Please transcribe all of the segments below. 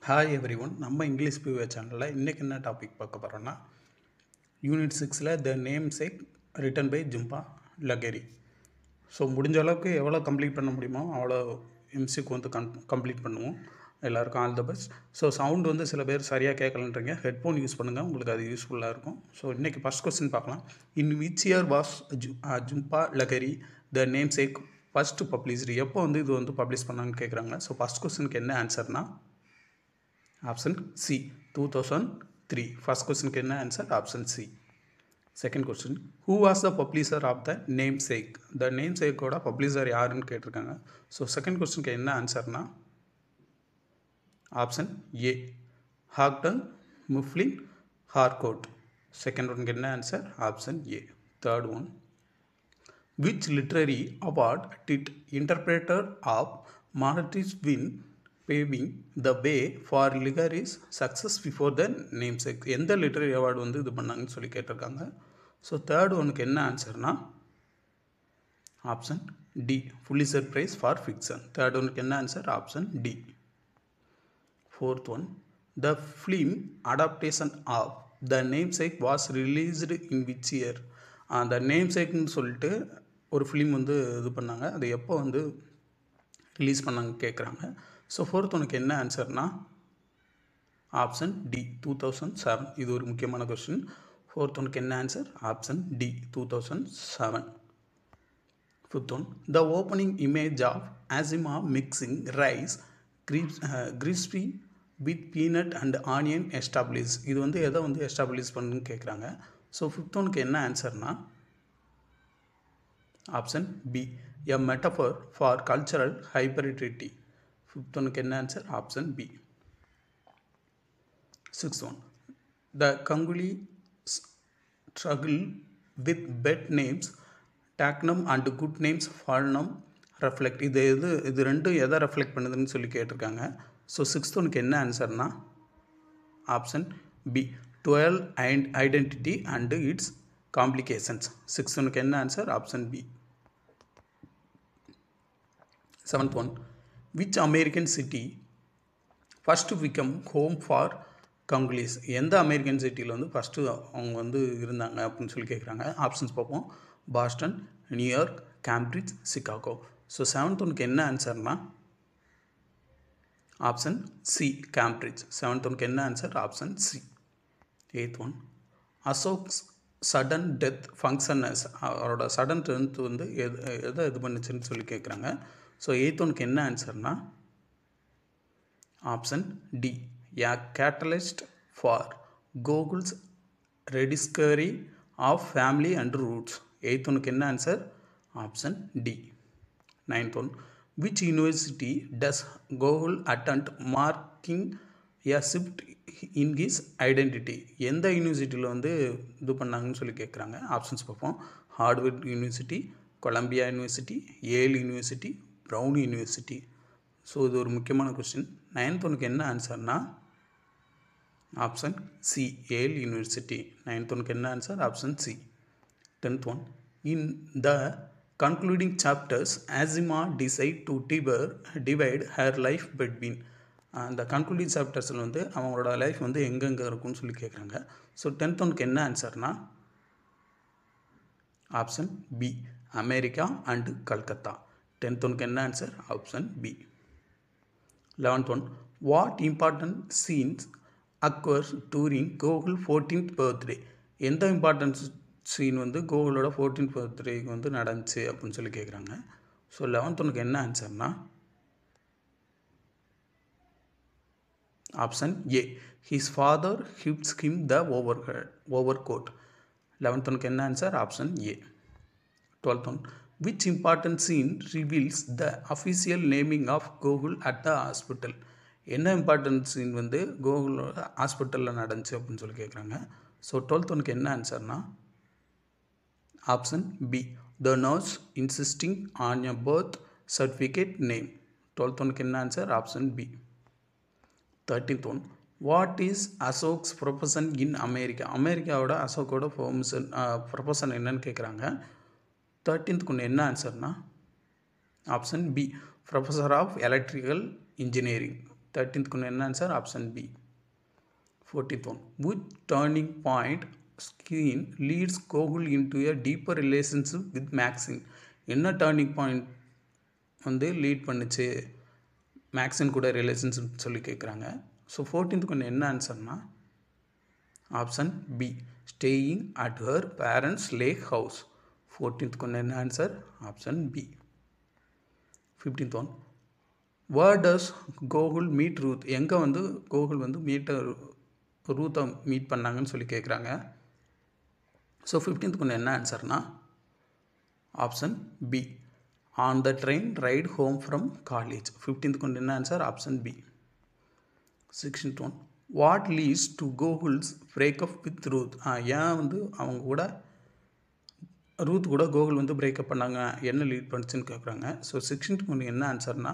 Hi everyone. நம்ம English பியூஏ சேனலில் இன்றைக்கி என்ன டாபிக் பார்க்க போகிறோன்னா, யூனிட் 6ல் the namesake written by Jhumpa லகேரி. ஸோ முடிஞ்ச அளவுக்கு எவ்வளோ கம்ப்ளீட் பண்ண முடியுமோ அவ்வளோ எம்சிக்கு வந்து கம்ப்ளீட் பண்ணுவோம். எல்லாருக்கும் all the best. So sound வந்து சில பேர் சரியாக கேட்கலன்றீங்க, ஹெட்ஃபோன் யூஸ் பண்ணுங்கள், உங்களுக்கு அது யூஸ்ஃபுல்லாக இருக்கும். ஸோ இன்றைக்கி ஃபஸ்ட் கொஸ்டின் பார்க்கலாம். In which year was Jhumpa லகேரி the namesake first published? எப்போ வந்து இது வந்து பப்ளிஷ் பண்ணாங்கன்னு கேட்குறாங்க. ஸோ ஃபஸ்ட் கொஸ்டினுக்கு என்ன ஆன்சர்னா ஆப்ஷன் சி 2003. ஃபர்ஸ்ட் கொஸ்டினுக்கு என்ன answer? Option C. Second question, who was the publisher of the namesake? The நேம் சேக்கோட பப்ளிஷர் யாருன்னு கேட்டிருக்காங்க. ஸோ செகண்ட் கொஸ்டினுக்கு என்ன ஆன்சர்னா ஆப்ஷன் ஏ ஹாக்டன் முஃப்லின் ஹார்கோட். செகண்ட் ஒனுக்கு என்ன answer? Option A. Third one, which literary award did interpreter of monarchies win, paving the way for Ligari's success before the namesake? எந்த லிட்டரரி அவார்டு வந்து இது பண்ணாங்கன்னு சொல்லி கேட்டிருக்காங்க. ஸோ தேர்ட் ஒனுக்கு என்ன ஆன்சர்னா option D Pulitzer prize for fiction. Third ஒனுக்கு என்ன answer? Option D. Fourth one, the film adaptation of the namesake was released in which year? அந்த நேம்சேக்னு சொல்லிட்டு ஒரு ஃபிலிம் வந்து இது பண்ணாங்க, அது எப்போ வந்து ரிலீஸ் பண்ணாங்க கேட்குறாங்க. ஸோ ஃபோர்த் ஒனுக்கு என்ன ஆன்சர்னா ஆப்ஷன் டி 2007. இது ஒரு முக்கியமான கொஸ்டின். ஃபோர்த் ஒனுக்கு என்ன answer? Option D 2007. Fifth one, the opening image of Ashima mixing rice krispie with peanut and onion establish. இது வந்து எதை வந்து எஸ்டாப்ளிஷ் பண்ணுன்னு கேட்குறாங்க. ஸோ ஃபிஃப்த் ஒனுக்கு என்ன ஆன்சர்னா option B a metaphor for cultural hybridity. Fifth ஒனுக்கு என்ன answer? Option B. Sixth one, the Ganguli struggle with pet names daknam and good names bhalonam reflect. இது ரெண்டும் எதை ரெஃப்ளெக்ட் பண்ணுதுன்னு சொல்லி கேட்டிருக்காங்க. ஸோ சிக்ஸ்த் ஒனுக்கு என்ன ஆன்சர்னா option B 12 and identity and its complications. Sixth ஒனுக்கு என்ன answer? Option B. Seventh one, which American city first become home for Gangulis? எந்த அமெரிக்கன் சிட்டியில் வந்து ஃபஸ்ட்டு அவங்க வந்து இருந்தாங்க அப்படின்னு சொல்லி கேட்குறாங்க. ஆப்ஷன்ஸ் பார்ப்போம். Boston, New York, Cambridge, Chicago. So seventh ஒனுக்கு என்ன ஆன்சர்னா ஆப்ஷன் சி கேம்பிரிட்ஜ். செவன்த் ஒனுக்கு என்ன answer? Option C. Eighth one, Ashoke's sudden death functions, அவரோட சடன் டெத் வந்து எதை இது பண்ணுச்சுன்னு சொல்லி கேட்குறாங்க. ஸோ எய்த் ஒனுக்கு என்ன ஆன்சர்னா option D a catalyst for Gogol's rediscovery of family and roots. Eighth ஒனுக்கு என்ன answer? Option D. Ninth one, which university does Gogol attend marking a shift in his identity? எந்த யூனிவர்சிட்டியில் வந்து இது பண்ணாங்கன்னு சொல்லி கேட்குறாங்க. ஆப்ஷன்ஸ் பார்ப்போம். Harvard university, Columbia university, Yale university, Brown university. So இது ஒரு முக்கியமான கொஸ்டின். நைன்த் ஒனுக்கு என்ன ஆன்சர்னா option C Yale university. Ninth ஒனுக்கு என்ன answer? Option C. Tenth one, in the concluding chapters Ashima decide to divide her life between. அந்த கன்க்ளூடிங் சாப்டர்ஸில் வந்து அவங்களோட லைஃப் வந்து எங்கெங்கே இருக்குன்னு சொல்லி கேட்குறாங்க. ஸோ டென்த் ஒனுக்கு என்ன ஆன்சர்னா option B America and Calcutta. Tenth ஒனுக்கு என்ன answer? Option B. 11th one, what important scenes occurs during Gogol 14th birthday? எந்த இம்பார்ட்டன்ஸ் சீன் வந்து கோகுலோட 14th பர்த்டேக்கு வந்து நடந்துச்சு அப்படின்னு சொல்லி கேட்குறாங்க. ஸோ 11th ஒனுக்கு என்ன ஆன்சர்னா option A his father gives him the overcoat. 11th ஒனுக்கு என்ன answer? Option A. 12th one, which important scene reveals the official naming of Gogul at the hospital? என்ன இம்பார்ட்டன்ட் சீன் வந்து கோகுலோட ஹாஸ்பிட்டலில் நடந்துச்சு அப்படின்னு சொல்லி கேட்குறாங்க. ஸோ 12th ஒனுக்கு என்ன ஆன்சர்னா option B the nurse insisting on a birth certificate name. 12th ஒனுக்கு என்ன answer? Option B. 13th one, what is Ashoke's profession in America? அமெரிக்காவோட அசோக்கோட ப்ரொஃபஷன் என்னன்னு கேட்குறாங்க. 13th ஒன்று என்ன ஆன்சர்னா option B professor of electrical engineering. 13th கொண்டு என்ன answer option B. 14th one, which turning point scene leads Gogol into a deeper relationship with Maxine? என்ன டேர்னிங் பாயிண்ட் வந்து லீட் பண்ணுச்சு மேக்ஸின் கூட ரிலேஷன்ஷிப் சொல்லி கேட்குறாங்க. ஸோ 14th கொண்டு என்ன ஆன்சர்னா option B, staying at her parents lake house. 14th கொண்டு என்ன answer option B. 15th one, where does Gogol meet Ruth? எங்கே வந்து கோகுல் வந்து ரூத்தை மீட் பண்ணாங்கன்னு சொல்லி கேட்குறாங்க. ஸோ 15th கொண்டு என்ன ஆன்சர்னா option B, on the train ride home from college. 15th கொண்டு என்ன answer option B. 16th one, what leads to Gogol's breakup with Ruth? ஏன் வந்து அவங்க கூட ரூத் கூட கோகுல் வந்து பிரேக்கப் பண்ணாங்க, என்ன லீட் பண்ணுச்சுன்னு கேட்குறாங்க. ஸோ 16th கொண்டு என்ன ஆன்சர்னா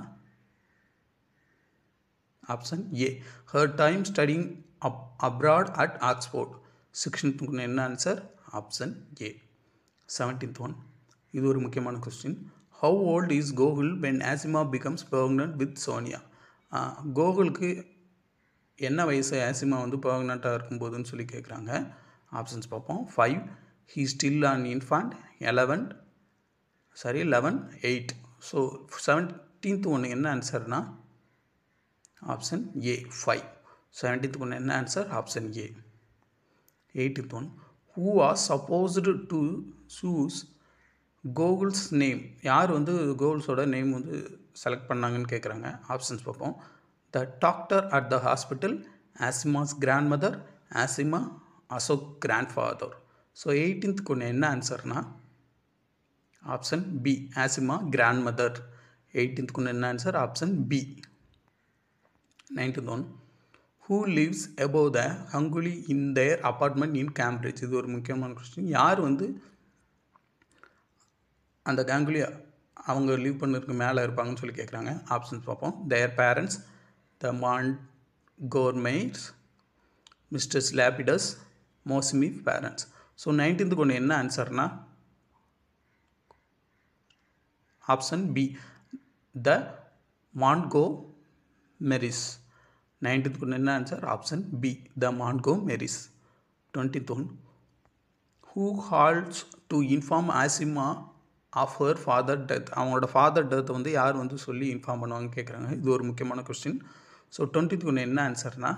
option A, her time studying abroad at Oxford. 16th கொண்டு என்ன ஆன்சர் ஆப்ஷன் ஏ. 17th ஒன், இது ஒரு முக்கியமான question. How old is Gogol when Ashima becomes permanent with Sonia? கோகுலுக்கு என்ன வயசு ஆசிமா வந்து பெர்மனண்ட்டாக இருக்கும்போதுன்னு சொல்லி கேட்குறாங்க. ஆப்ஷன்ஸ் பார்ப்போம். 5, he still an infant. 11, 8. So 17th ஒன்று என்ன ஆன்சர்னா ஆப்ஷன் ஏ 5. 17th ஒன்று என்ன answer option A. 18th one, who was supposed to choose Gogol's name? யார் வந்து கோகுல்ஸோட நேம் வந்து செலக்ட் பண்ணாங்கன்னு கேட்குறாங்க. ஆப்ஷன்ஸ் பார்ப்போம். The doctor at the hospital, Ashima's grand mother, Ashima, Ashok grand father. So 18th கொண்டு என்ன ஆன்சர்னா option B, Ashima grand mother. 18th கொண்டு என்ன answer option B. 19th one, who lives above the Ganguli in their apartment in Cambridge? இது ஒரு முக்கியமான question. யார் வந்து அந்த கங்குலி அவங்க லீவ் பண்ணிருக்கு மேலே இருப்பாங்கன்னு சொல்லி கேட்குறாங்க. ஆப்ஷன்ஸ் பார்ப்போம். Their parents, the Montgomerys, Mrs Lapidus, Moushumi parents. So 19th கொண்டு என்ன ஆன்சர்னா ஆப்ஷன் பி, த மான்ட்கோமெரிஸ். 19th கொண்டு என்ன answer option B, the Montgomerys. 20th one, who has to inform Ashima of her father death? அவங்களோட ஃபாதர் டெத்தை வந்து யார் வந்து சொல்லி இன்ஃபார்ம் பண்ணுவாங்கன்னு கேட்குறாங்க. இது ஒரு முக்கியமான கொஸ்டின். ஸோ 20th ஒன்று என்ன ஆன்சர்னா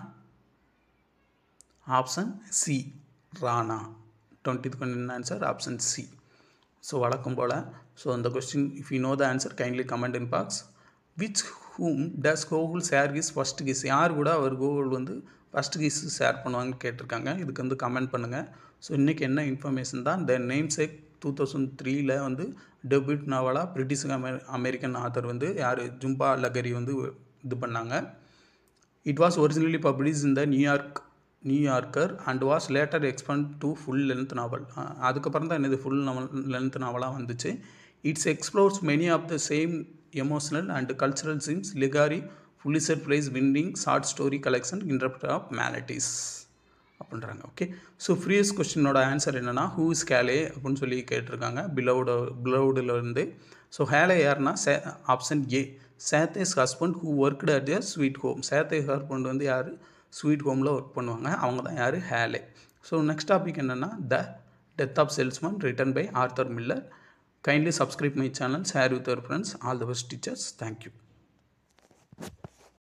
ஆப்ஷன் சி, ராணா. 20th ஒன்று என்ன ஆன்சர் ஆப்ஷன் சி. ஸோ வழக்கம் போல் ஸோ அந்த question if you know the answer kindly comment in box. Which whom does Gokul share kiss first kiss? யார் கூட அவர் கோகுல் வந்து ஃபஸ்ட் கிஸ் ஷேர் பண்ணுவாங்கன்னு கேட்டிருக்காங்க. இதுக்கு வந்து கமெண்ட் பண்ணுங்கள். ஸோ இன்றைக்கி என்ன இன்ஃபர்மேஷன் தான், த நேம்சேக் 2003 வந்து டெபியூட் நாவலாக பிரிட்டிஷ் அமெரிக்கன் ஆத்தர் வந்து யார் ஜும்பா லகரி வந்து இது பண்ணாங்க. It was originally publish in the New Yorker and was later expand to full length novel. அதுக்கப்புறம் தான் என்னது ஃபுல் லென்த் நாவலாக வந்துச்சு. It's explores many of the same emotional and cultural themes லிகாரி Pulitzer prize winning short story collection interpreter of maladies அப்படின்றாங்க. Okay, so previous கொஸ்டினோட answer என்னென்னா who is Halle அப்படின்னு சொல்லி கேட்டிருக்காங்க பிலவுடிலேருந்து. ஸோ ஹேலே யாருன்னா option A, Sethe's husband who worked at a Sweet Home. Sethe's husband வந்து யார் ஸ்வீட் ஹோமில் ஒர்க் பண்ணுவாங்க, அவங்க தான் யார் ஹேலே. ஸோ நெக்ஸ்ட் டாபிக் என்னென்னா the death of salesman written by Arthur Miller. Kindly subscribe my channel, share with your friends. All the best teachers. Thank you.